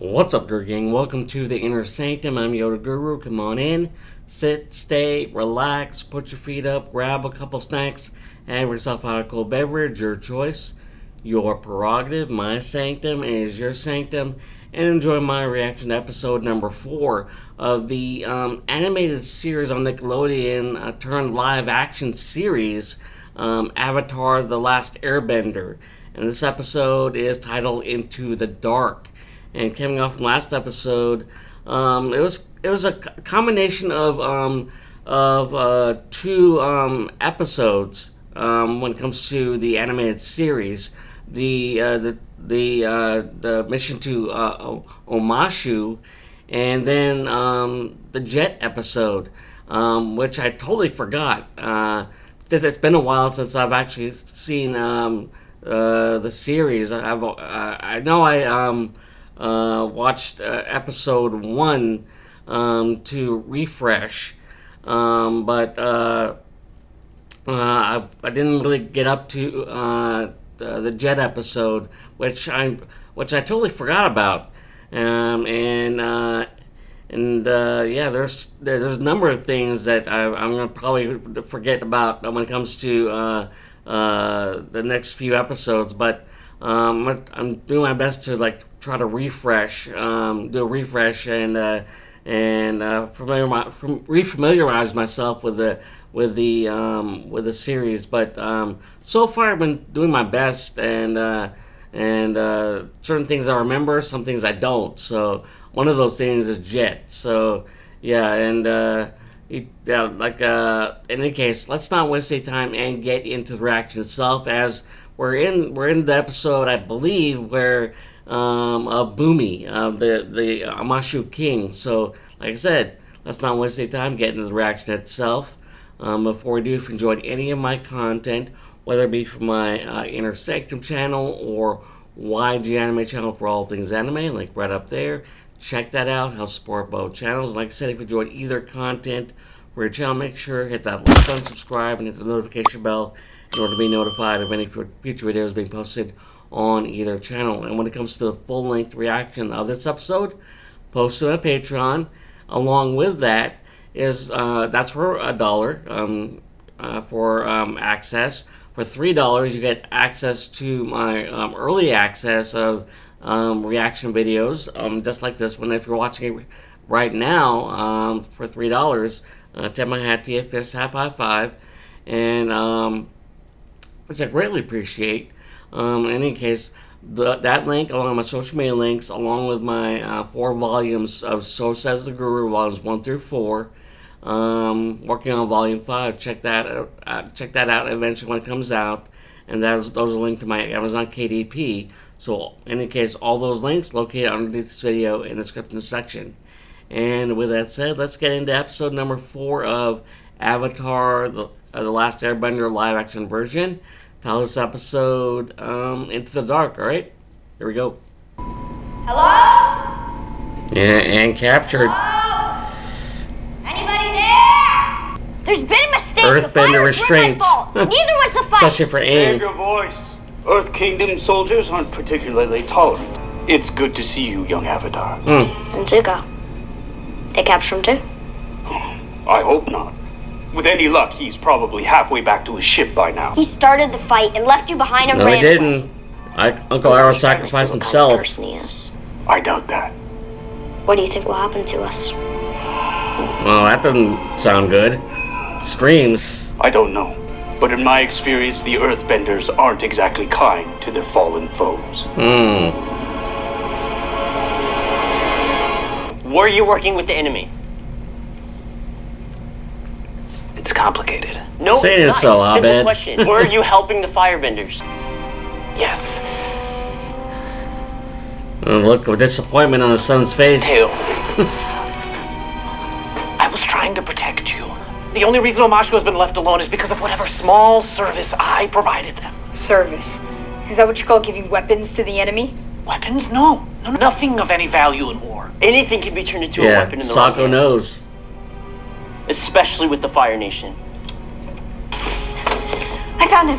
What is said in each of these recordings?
What's up, Guru Gang? Welcome to the Inner Sanctum. I'm Yoda Guru. Come on in, sit, stay, relax, put your feet up, grab a couple snacks, have yourself out a cold beverage, your choice, your prerogative. My sanctum is your sanctum, and enjoy my reaction to episode number 4 of the animated series on Nickelodeon turned live action series, Avatar: The Last Airbender. And this episode is titled Into the Dark. And coming off from last episode, it was a combination of two episodes when it comes to the animated series. The mission to Omashu, and then the Jet episode, which I totally forgot. It's been a while since I've actually seen the series. I know I watched episode 1 to refresh, but I didn't really get up to the Jet episode, which I totally forgot about. Yeah, there's a number of things that I'm gonna probably forget about when it comes to the next few episodes, but I'm doing my best to try to refresh, do a refresh, and refamiliarize myself with the series. But so far I've been doing my best, and certain things I remember, some things I don't. So one of those things is Jet. So yeah, and in any case, let's not waste any time and get into the reaction itself, as we're in the episode, I believe, where Boomy, the Amashu King. So like I said, let's not waste any time, get into the reaction itself. Before we do, if you enjoyed any of my content, whether it be from my Inner Sanctum channel or YG Anime channel for all things anime, link right up there. Check that out. Help support both channels. Like I said, if you enjoyed either content for your channel, make sure to hit that like button, subscribe, and hit the notification bell in order to be notified of any future videos being posted on either channel. And when it comes to the full-length reaction of this episode, posted on Patreon. Along with that is that's for $1 for access. For $3, you get access to my early access of reaction videos, just like this one. If you're watching it right now, for $3, tip my hat to you, fist, high five, and which I greatly appreciate. In any case, that link, along with my social media links, along with my 4 volumes of So Says the Guru, volumes 1 through 4, working on volume 5. Check that out eventually when it comes out, and those are linked to my Amazon KDP. So in any case, all those links located underneath this video in the description section. And with that said, let's get into episode number 4 of Avatar: The Last Airbender live action version. Title this episode Into the Dark. All right, here we go. Hello? Yeah, and captured. Hello? Anybody there? There's been a mistake. Earthbender restraints. Neither was the fight. Especially for Save Aang. your voice. Earth Kingdom soldiers aren't particularly tolerant. It's good to see you, young Avatar. And Zuko. They captured him too? I hope not. With any luck, he's probably halfway back to his ship by now. He started the fight and left you behind and No, ran he didn't. Uncle Iroh sacrificed himself. Person he is. I doubt that. What do you think will happen to us? Well, that doesn't sound good. Screams. I don't know. But in my experience, the Earthbenders aren't exactly kind to their fallen foes. Were you working with the enemy? It's complicated. No, Say it's it not. so, It's a simple Abed. question. Were you helping the firebenders? Yes. Look with disappointment on his son's face. Tail. I was trying to protect you. The only reason Omashu has been left alone is because of whatever small service I provided them. Service? Is that what you call giving weapons to the enemy? Weapons? No. Nothing of any value in war. Anything can be turned into a Yeah, weapon in the right Sokka hands. knows. Especially with the Fire Nation. I found him.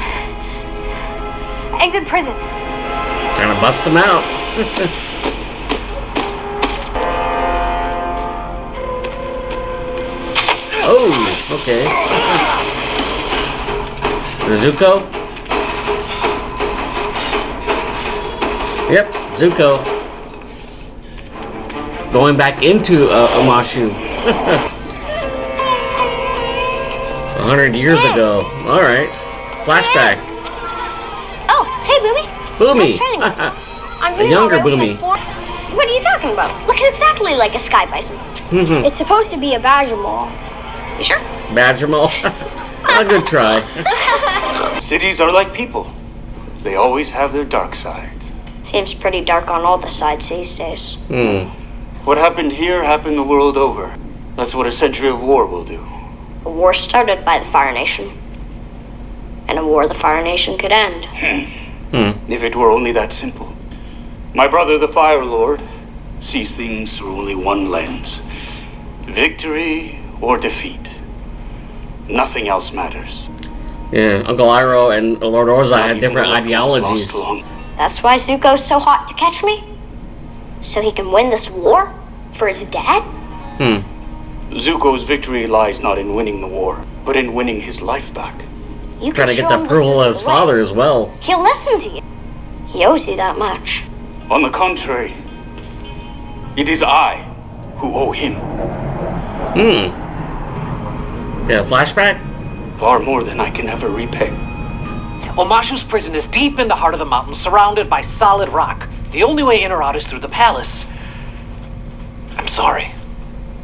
Aang's in prison. Trying to bust him out. Oh, okay. Zuko? Yep, Zuko. Going back into Amashu. 100 years ago. Alright. Flashback. Oh, hey, Boomy. Boomy. Nice training. I'm A reading younger over Boomy. What are you talking about? Looks exactly like a sky bison. It's supposed to be a badger mole. You sure? Badgermole. A good try. Cities are like people. They always have their dark sides. Seems pretty dark on all the sides these days. What happened here happened the world over. That's what a century of war will do. A war started by the Fire Nation. And a war the Fire Nation could end. If it were only that simple. My brother, the Fire Lord, sees things through only one lens. Victory or defeat. Nothing else matters. Yeah, Uncle Iroh and Lord Ozai had different ideologies. That's why Zuko's so hot to catch me? So he can win this war? For his dad? Zuko's victory lies not in winning the war, but in winning his life back. You Trying to can get show the him approval of this his is the way. father as well. He'll listen to you. He owes you that much. On the contrary, it is I who owe him. Yeah, flashback? Far more than I can ever repay. Omashu's prison is deep in the heart of the mountain, surrounded by solid rock. The only way in or out is through the palace. I'm sorry.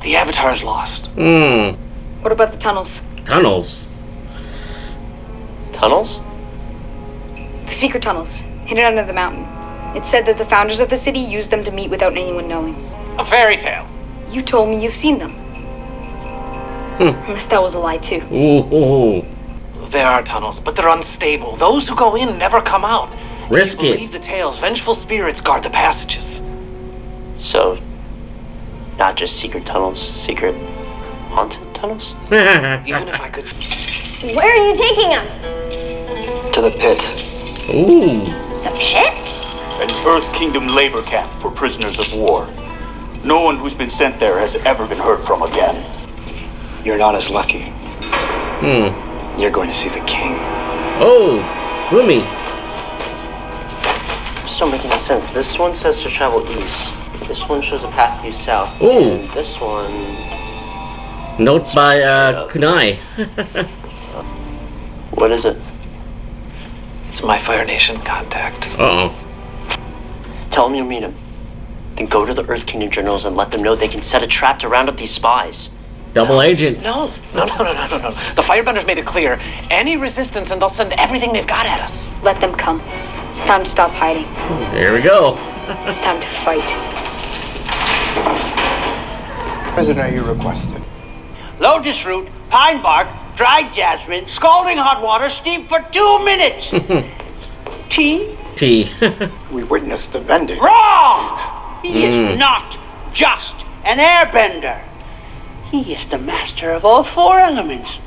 The Avatar's lost. What about the tunnels? Tunnels. Tunnels? The secret tunnels, hidden under the mountain. It said that the founders of the city used them to meet without anyone knowing. A fairy tale. You told me you've seen them. Unless that was a lie too. Ooh. There are tunnels, but they're unstable. Those who go in never come out. Risk If you it. believe the tales, vengeful spirits guard the passages. So, not just secret tunnels, secret haunted tunnels? Even if I could... Where are you taking him? To the pit. Ooh. The pit? An Earth Kingdom labor camp for prisoners of war. No one who's been sent there has ever been heard from again. You're not as lucky. You're going to see the king. Oh, Boomy. This don't make any sense. This one says to travel east. This one shows a path due south. Ooh. And this one... Note by Kunai. What is it? It's my Fire Nation contact. Uh-oh. Tell them you'll meet him. Then go to the Earth Kingdom journals and let them know they can set a trap to round up these spies. Double agent. No. The Firebenders made it clear. Any resistance and they'll send everything they've got at us. Let them come. It's time to stop hiding. Here we go. It's time to fight. Prisoner, you requested. Lotus root, pine bark, dried jasmine, scalding hot water, steep for 2 minutes. Tea? T. We witnessed the vending. Wrong! He is not just an airbender. He is the master of all 4 elements,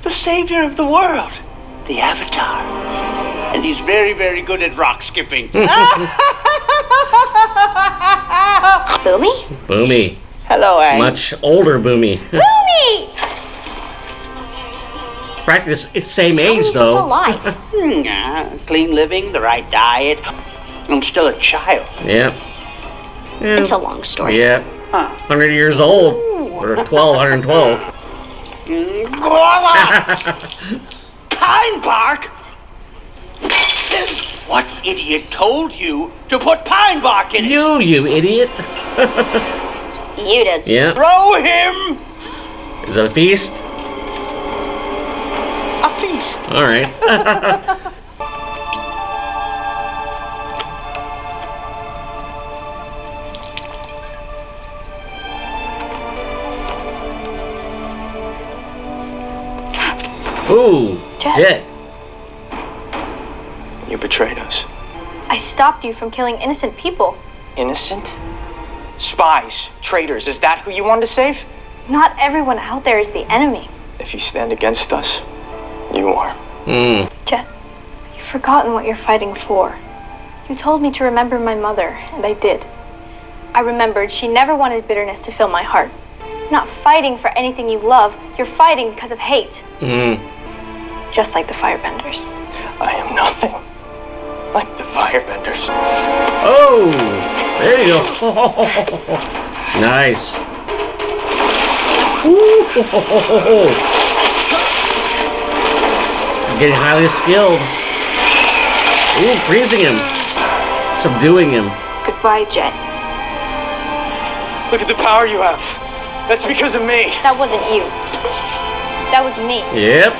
the savior of the world, the Avatar. And he's very, very good at rock skipping. Boomy? Boomy. Hello, Aang. Much older Boomy. Boomy! Practice same age He's though. still alive. Clean living, the right diet. I'm still a child. Yeah. It's a long story. Yeah. 100 years old. Or 112. Pine bark? What idiot told you to put pine bark in it? You idiot. You did. Yeah. Throw him Is that a feast? a feast. All right. Ooh, Jet. You betrayed us. I stopped you from killing innocent people. Innocent? Spies, traitors, is that who you want to save? Not everyone out there is the enemy. If you stand against us, you are. Jet, you've forgotten what you're fighting for. You told me to remember my mother, and I did. I remembered she never wanted bitterness to fill my heart. You're not fighting for anything you love. You're fighting because of hate. Just like the firebenders. I am nothing like the firebenders. Oh, there you go. Nice. Ooh. Getting highly skilled. Ooh, freezing him. Subduing him. Goodbye, Jet. Look at the power you have. That's because of me. That wasn't you. That was me. Yep.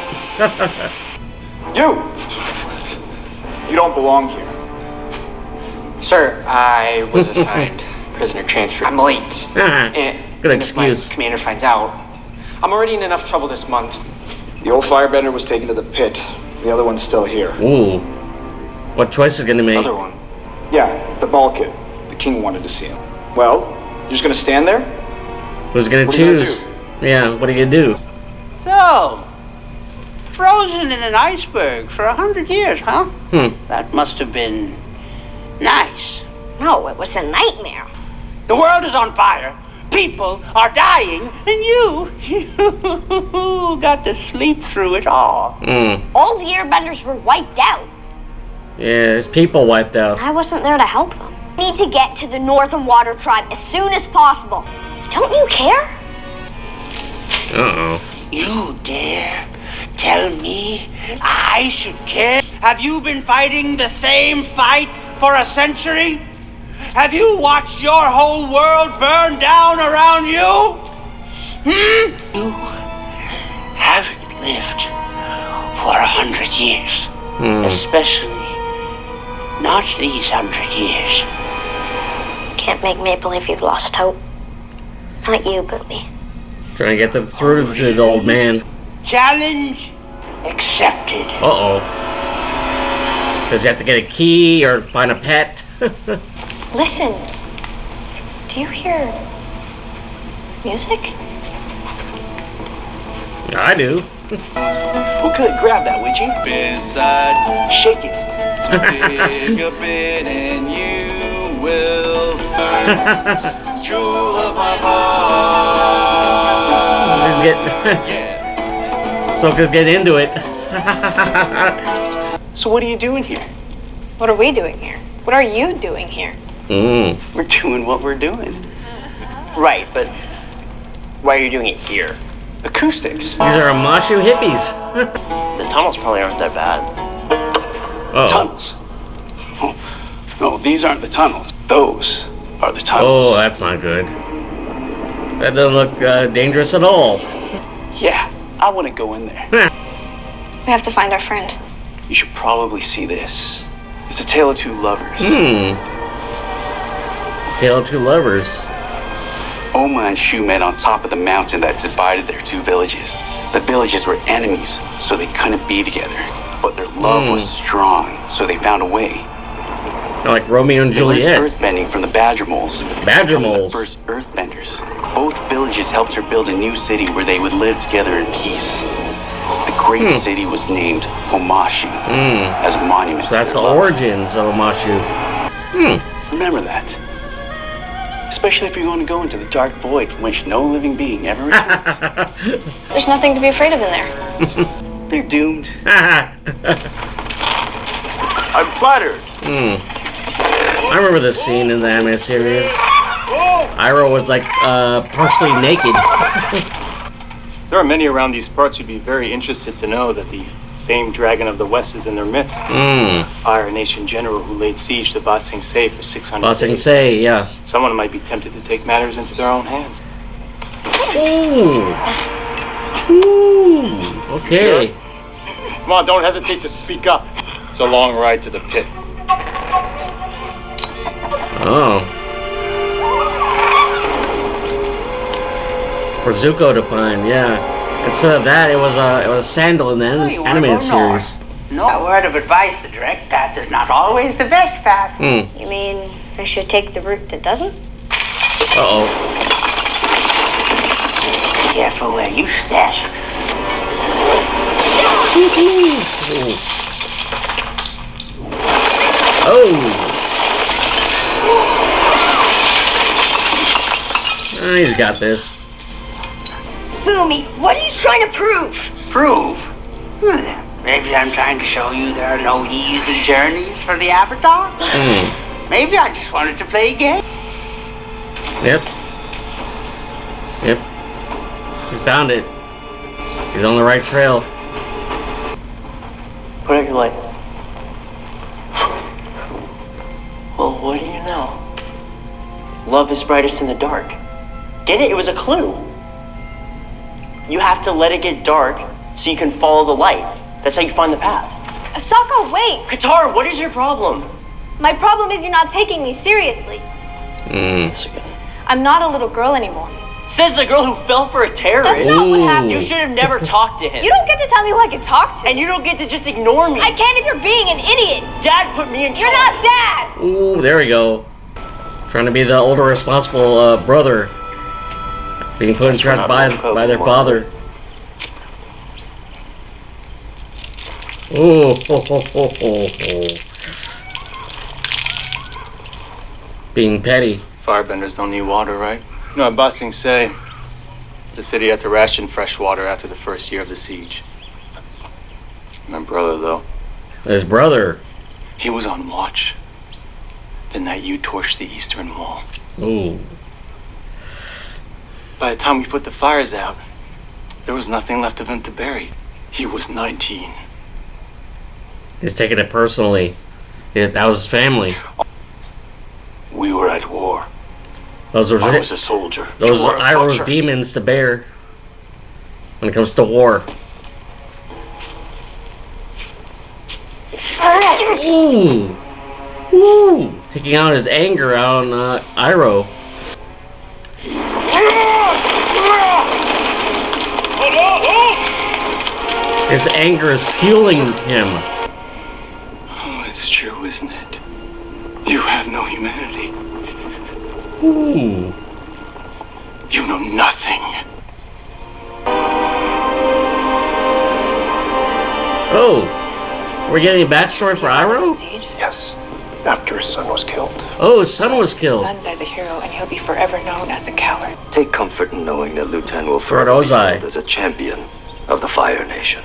You don't belong here. Sir, I was assigned prisoner transfer. I'm late. Good excuse. If my commander finds out, I'm already in enough trouble this month. The old firebender was taken to the pit. The other one's still here. Ooh. What choice is gonna make? Other one. Yeah, the ball kid. The king wanted to see him. Well, you're just gonna stand there? Who's gonna What are you gonna choose? Yeah, what are you gonna do? So, frozen in an iceberg for 100 years, huh? That must have been nice. No, it was a nightmare. The world is on fire. People are dying, and you got to sleep through it all. All the airbenders were wiped out. Yeah, his people wiped out. I wasn't there to help them. We need to get to the Northern Water Tribe as soon as possible. Don't you care? Uh-oh. You dare tell me I should care? Have you been fighting the same fight for a century? Have you watched your whole world burn down around you? You haven't lived for 100 years. Especially not these 100 years. Can't make me believe you've lost hope. Not you, Booby. Trying to get through to the old man. Challenge accepted. Uh-oh. Does he have to get a key or find a pet? Listen. Do you hear music? I do. Well, good. Grab that, would you? Beside, Shake it. dig a bit and you will find true love my heart. He's Sokka's getting into it. So what are you doing here? What are we doing here? What are you doing here? We're doing what we're doing. Right, but why are you doing it here? Acoustics. These are Amashu hippies. The tunnels probably aren't that bad. Uh-oh. Tunnels. Oh, no, these aren't the tunnels. Those are the Oh, tunnels. that's not good. That doesn't look dangerous at all. Yeah, I want to go in there. We have to find our friend. You should probably see this. It's a tale of two lovers. Tale of two lovers. Oma and Shu met on top of the mountain that divided their two villages. The villages were enemies, so they couldn't be together. But their love was strong, so they found a way. Like Romeo and They learned Juliet. earthbending from the Badger Moles. Badger From Moles. The first earthbenders. Both villages helped her build a new city where they would live together in peace. The great city was named Homashi as a monument So that's to the their love. origins of Amashu. Remember that. Especially if you're going to go into the dark void from which no living being ever returns. There's nothing to be afraid of in there. They're doomed. I'm flattered. I remember this scene in the anime series. Iroh was like partially naked. There are many around these parts who'd be very interested to know that the famed Dragon of the West is in their midst. Fire Nation general who laid siege to Ba Sing Se for 600 Ba Sing days. Se, yeah. Someone might be tempted to take matters into their own hands. Ooh, okay. Sure. Come on, don't hesitate to speak up. It's a long ride to the pit. Oh. For Zuko to find, yeah. Instead of that, it was a sandal in the you wanna animated go series. No, a word of advice, the direct path is not always the best path. You mean I should take the route that doesn't? Uh-oh. Careful where you step. Oh! He's got this. Boomy, what are you trying to prove? Prove? Maybe I'm trying to show you there are no easy journeys for the Avatar. Maybe I just wanted to play a game. Yep. We found it. He's on the right trail. Put out your light. Well, what do you know? Love is brightest in the dark. Get it? It was a clue. You have to let it get dark so you can follow the light. That's how you find the path. Sokka, wait! Katara, what is your problem? My problem is you're not taking me seriously. I'm not a little girl anymore. Says the girl who fell for a terrorist. That's not what happened. You should have never talked to him. You don't get to tell me who I can talk to. And you don't get to just ignore me. I can't if you're being an idiot. Dad put me in charge. You're not Dad. Ooh, there we go. Trying to be the older, responsible brother. Being put in charge by their father. Ooh, Being petty. Firebenders don't need water, right? You know, Ba Sing Se, the city had to ration fresh water after the first year of the siege. My brother, though. His brother. He was on watch. The night you torched the eastern wall. Ooh. By the time we put the fires out, there was nothing left of him to bury. He was 19. He's taking it personally. That was his family. We were at war. Those I was a soldier. Those You were a are Iroh's butcher. demons to bear when it comes to war. Ooh. Ooh. Taking out his anger on Iroh. His anger is fueling him. Oh, it's true, isn't it? You have no humanity. Ooh. You know nothing. Oh. We're getting a backstory for Iroh? Yes. After his son was killed. Oh, his son was killed. Son dies a hero, and he'll be forever known as a coward. Take comfort in knowing that Lieutenant will Lord forever be Ozai. known as a champion of the Fire Nation.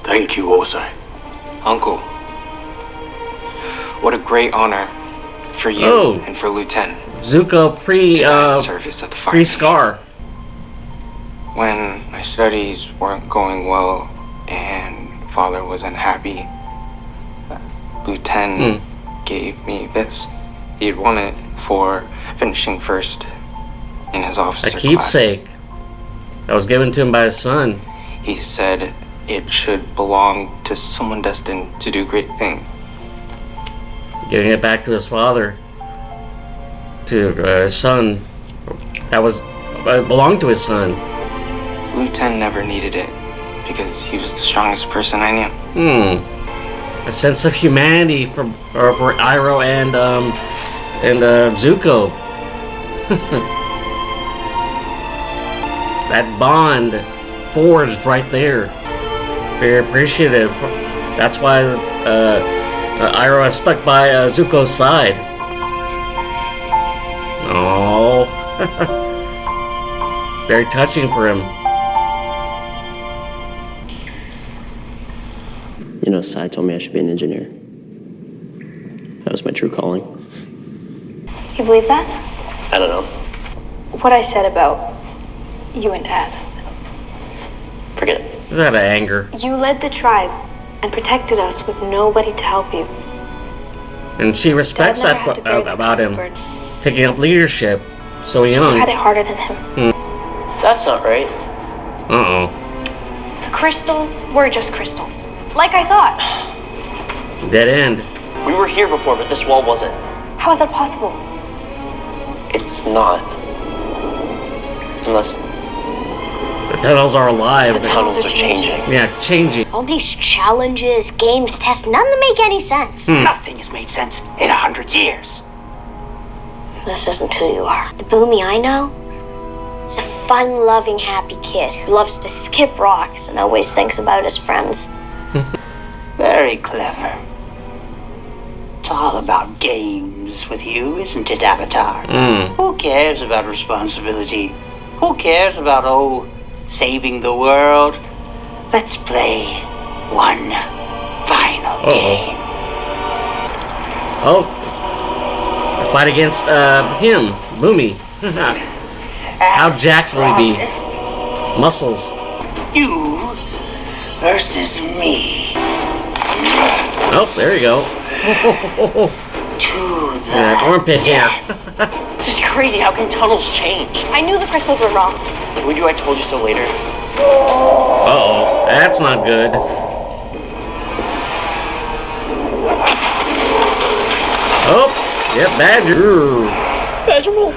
Thank you, Ozai. Uncle, what a great honor for you Oh. and for Lieutenant Zuko to die in service of the Fire pre-Scar. When my studies weren't going well and Father was unhappy, Lieutenant gave me this. He'd won it for finishing first in his A officer class. keepsake that was given to him by his son. He said it should belong to someone destined to do great things. Giving it back to his father. To his son. That was belonged to his son. Lieutenant never needed it because he was the strongest person I knew. A sense of humanity for Iroh and Zuko. That bond forged right there. Very appreciative. That's why Iroh is stuck by Zuko's side. Oh, very touching for him. You know, Sai told me I should be an engineer. That was my true calling. You believe that? I don't know. What I said about you and Dad. Forget it. Is that anger? You led the tribe and protected us with nobody to help you. And she respects Dad that never had to bear the about him. burden. Taking up leadership so young. You had it harder than him. That's not right. Uh-oh. The crystals were just crystals. Like I thought. Dead end. We were here before, but this wall wasn't. How is that possible? It's not. Unless The tunnels are alive. the tunnels are changing. Yeah, changing. All these challenges, games, tests, none that make any sense. Nothing has made sense in 100 years. This isn't who you are. The Boomy I know is a fun-loving, happy kid who loves to skip rocks and always thinks about his friends. Very clever. It's all about games with you, isn't it, Avatar? Who cares about responsibility Who cares about, saving the world? Let's play one final game. Oh. Fight against, him. Boomy. How jacked will he be? Muscles. You versus me. Oh, there you go. To the armpit hair. This is crazy. How can tunnels change? I knew the crystals were wrong. Would you I told you so later? Uh-oh. That's not good. Oh, yep, Badger. Badger mole.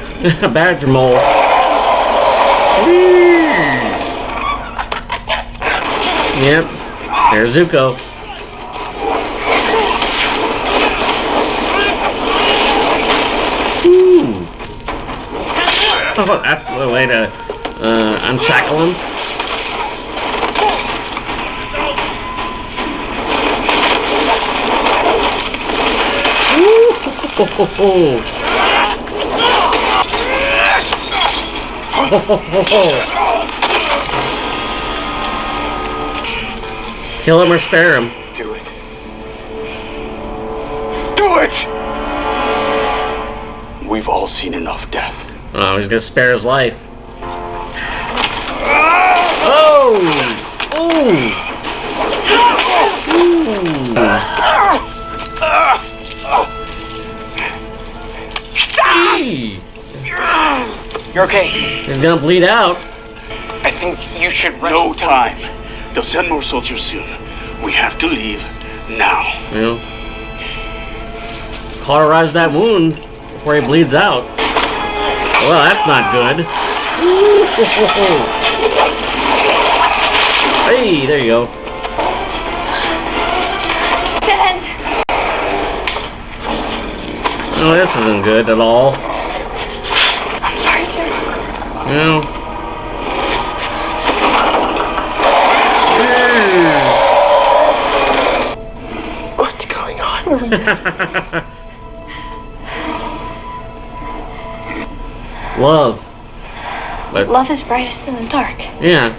Badger mole. Yep, there's Zuko. Ooh. Oh, that's a way to unshackle him. Kill him or spare him. Do it. Do it! We've all seen enough death. Oh, he's gonna spare his life. Oh! Ooh! Ooh! You're okay. He's gonna bleed out. I think you should rest. No time. They'll send more soldiers soon. We have to leave now. Yeah. Cauterize that wound before he bleeds out. Well, that's not good. Hey, there you go. Dead. Oh, this isn't good at all. I'm sorry, Jim. No. What's going on? Love. But Love is brightest in the dark. yeah.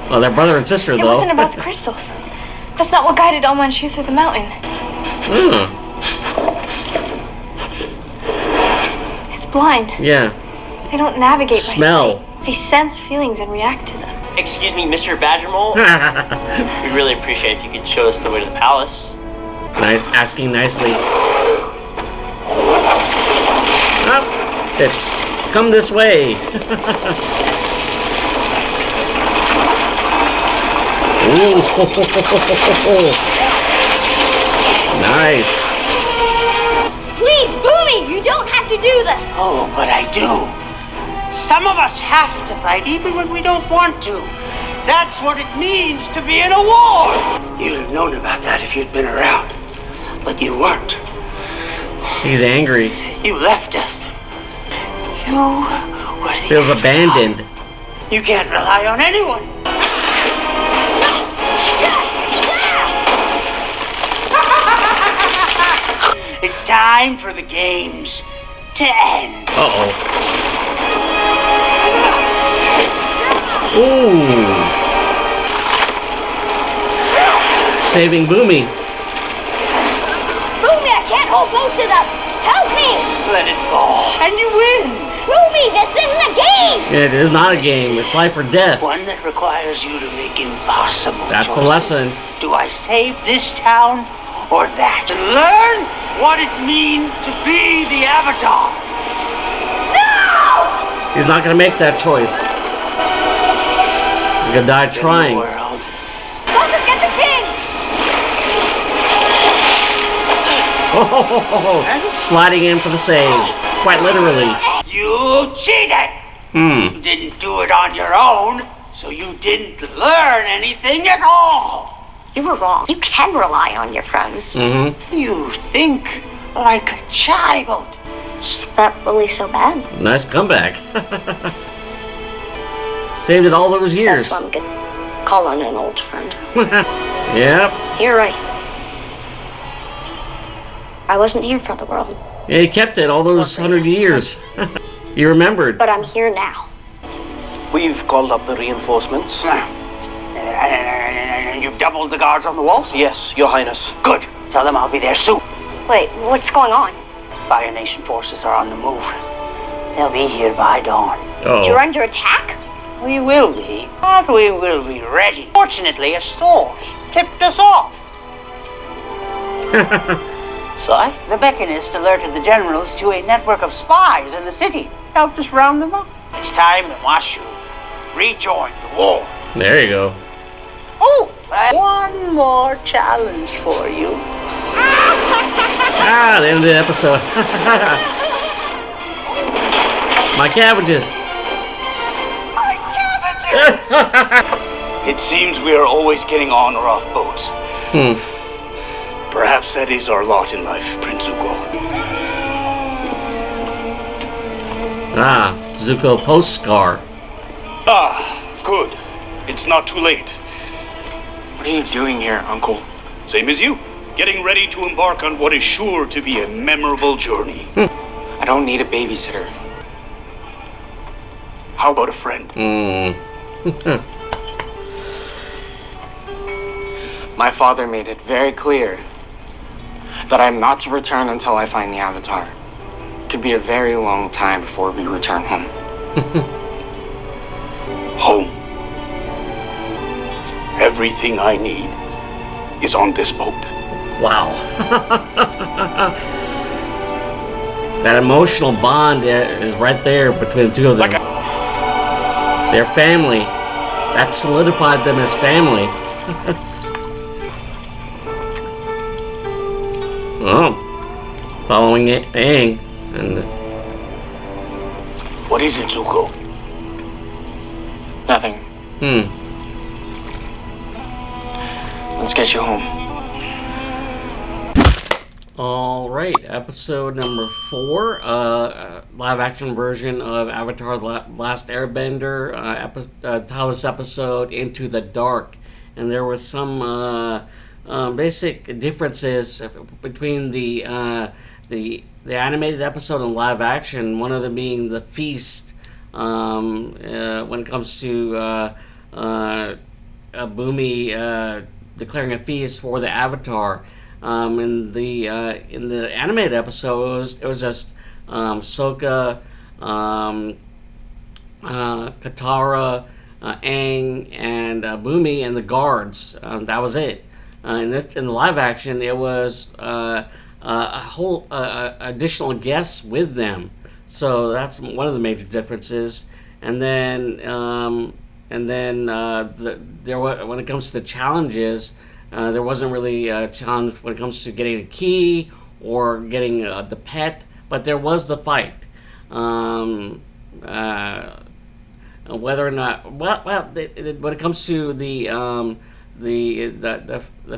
Well, they're brother and sister, It though. wasn't about the crystals. That's not what guided Oma and Shu through the mountain. It's blind. Yeah. They don't navigate by Smell. sight. They sense feelings and react to them. Excuse me, Mr. Badger Mole? We'd really appreciate if you could show us the way to the palace. Nice, asking nicely. Up. Come this way. Ooh. Nice. Please, Boomy, you don't have to do this. Oh, but I do. Some of us have to fight even when we don't want to. That's what it means to be in a war. You'd have known about that if you'd been around. But you weren't. He's angry. You left us. You were the Feels abandoned. You can't rely on anyone. It's time for the games to end. Uh-oh. Ooh. Saving Boomy. Boomy, I can't hold both of them. Help me. Let it fall, and you win. Boomy, this isn't a game. It is not a game. It's life or death. One that requires you to make impossible That's choices. the lesson. Do I save this town or that? And learn what it means to be the Avatar. No! He's not going to make that choice. He's going to die trying. Sokka, get the king! Oh, sliding in for the save. Quite literally. You cheated! You didn't do it on your own, so you didn't learn anything at all. You were wrong. You can rely on your friends. You think like a child. Is that really so bad? Nice comeback. Saved it all those years. That's why I'm good. Call on an old friend. Yep. You're right. I wasn't here for the world. Yeah, he kept it all those 100 years. He remembered. But I'm here now. We've called up the reinforcements. And you've doubled the guards on the walls? Yes, Your Highness. Good. Tell them I'll be there soon. Wait, what's going on? Fire Nation forces are on the move. They'll be here by dawn. You're under attack? We will be, but we will be ready. Fortunately, a source tipped us off. Sigh? The Mechanist alerted the generals to a network of spies in the city. Helped us round them up. It's time that Mashu rejoined the war. There you go. Oh, one more challenge for you. The end of the episode. My cabbages. It seems we are always getting on or off boats. Perhaps that is our lot in life, Prince Zuko. Zuko post-scar. Good. It's not too late. What are you doing here, Uncle? Same as you. Getting ready to embark on what is sure to be a memorable journey. I don't need a babysitter. How about a friend? My father made it very clear that I'm not to return until I find the Avatar. Could be a very long time before we return home. Home. Everything I need is on this boat. Wow. That emotional bond is right there between the two of them. Their family. That solidified them as family. Well, following Aang. And what is it, Zuko? Nothing. Let's get you home. Alright, episode number 4, live action version of Avatar The Last Airbender, title this episode, Into the Dark. And there was some basic differences between the animated episode and live action, one of them being the feast, when it comes to Bumi declaring a feast for the Avatar. In the animated episode, it was just Sokka, Katara, Aang, and Bumi, and the guards. That was it. In the live action, it was a whole additional guests with them. So that's one of the major differences. And then when it comes to the challenges, there wasn't really a challenge when it comes to getting a key or getting the pet, but there was the fight. Whether or not, when it comes to the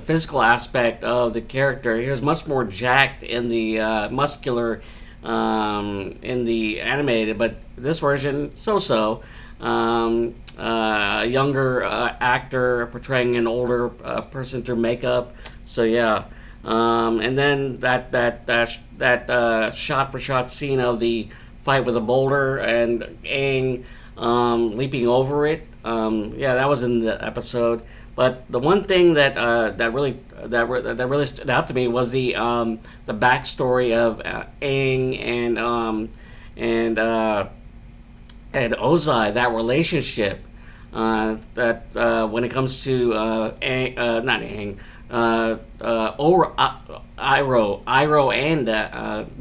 physical aspect of the character, he was much more jacked in the muscular in the animated, but this version so-so. A younger actor portraying an older person through makeup. So yeah, and then that shot for shot scene of the fight with a boulder and Aang leaping over it. Yeah, that was in the episode. But the one thing that really stood out to me was the backstory of Aang and Ozai, that relationship. That when it comes to Iroh and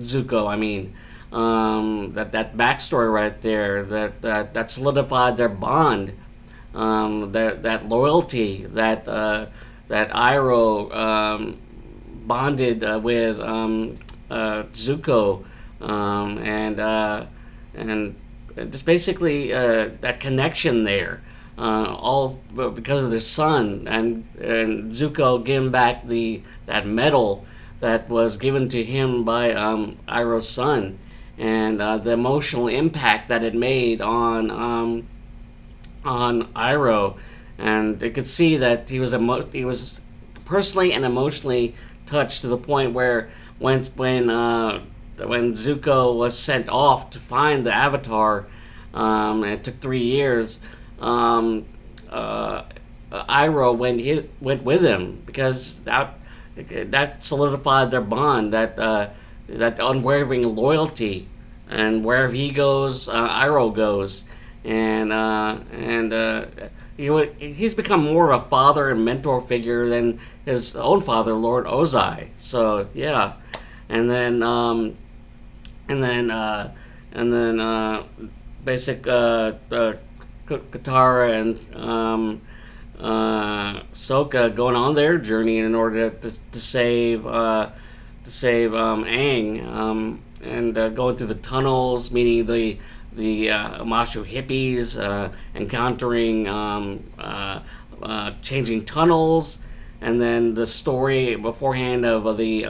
Zuko, I mean, that backstory right there, that solidified their bond, that loyalty that Iroh bonded with Zuko, and just basically that connection there, all because of the sun, and Zuko giving back that medal that was given to him by Iroh's son, and the emotional impact that it made on Iroh, and they could see that he was personally and emotionally touched to the point where when Zuko was sent off to find the Avatar, and it took 3 years. Iroh went with him because that solidified their bond, that unwavering loyalty, and wherever he goes, Iroh goes, and he's become more of a father and mentor figure than his own father, Lord Ozai. So yeah, and then basic Katara and Sokka going on their journey in order to save Aang, and going through the tunnels, meeting the Mashu hippies, encountering changing tunnels, and then the story beforehand of the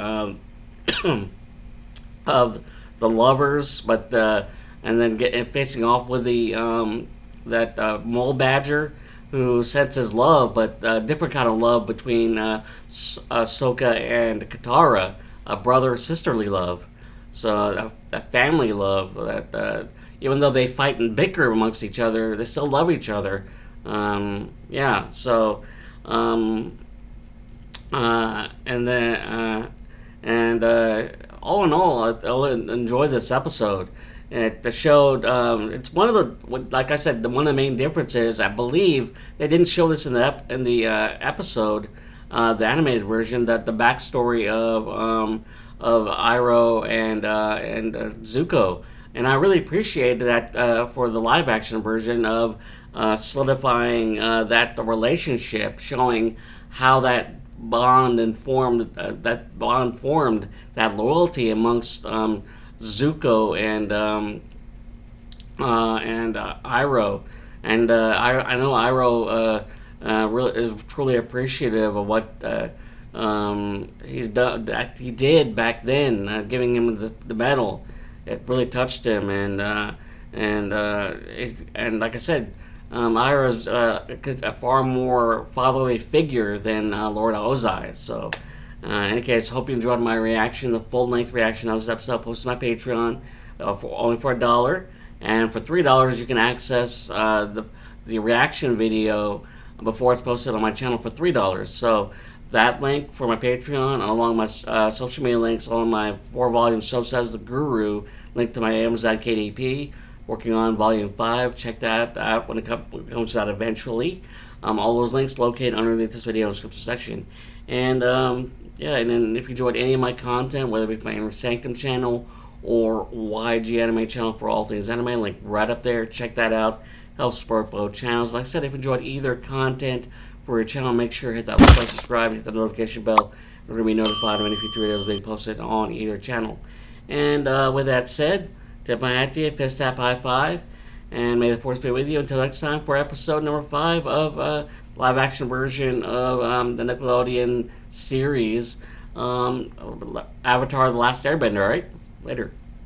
of the lovers, but and then facing off with the that mole badger who senses love, but a different kind of love between Sokka and Katara, a brother-sisterly love. So that family love, that even though they fight and bicker amongst each other, they still love each other. Yeah, so and then all in all, I enjoyed this episode. It showed, it's one of the, like I said, one of the main differences, I believe, they didn't show this in the episode, the animated version, that the backstory of Iroh and Zuko. And I really appreciated that for the live action version of solidifying that relationship, showing how that bond formed, that loyalty amongst Zuko and Iroh, and I know Iroh really is truly appreciative of what he's done, that he did back then, giving him the medal. It really touched him, and like I said, Iroh's a far more fatherly figure than Lord Ozai. So. In any case, hope you enjoyed my reaction, the full-length reaction of this episode, posted on my Patreon, only for $1, and for $3 you can access the reaction video before it's posted on my channel for $3. So that link for my Patreon, along my social media links, along my 4-volume So Says the Guru, link to my Amazon KDP, working on Volume 5. Check that out when it comes out eventually. All those links located underneath this video in the description section. And yeah, and then if you enjoyed any of my content, whether it be my Inner Sanctum channel or YG Anime channel for all things anime, link right up there. Check that out. Help support both channels. Like I said, if you enjoyed either content for your channel, make sure to hit that like button, subscribe, and hit the notification bell in order to be notified of any future videos being posted on either channel. And with that said, tip my hat to you, fist tap, high five, and may the force be with you until next time for episode number 5 of live action version of the Nickelodeon series, Avatar: The Last Airbender. All right, later.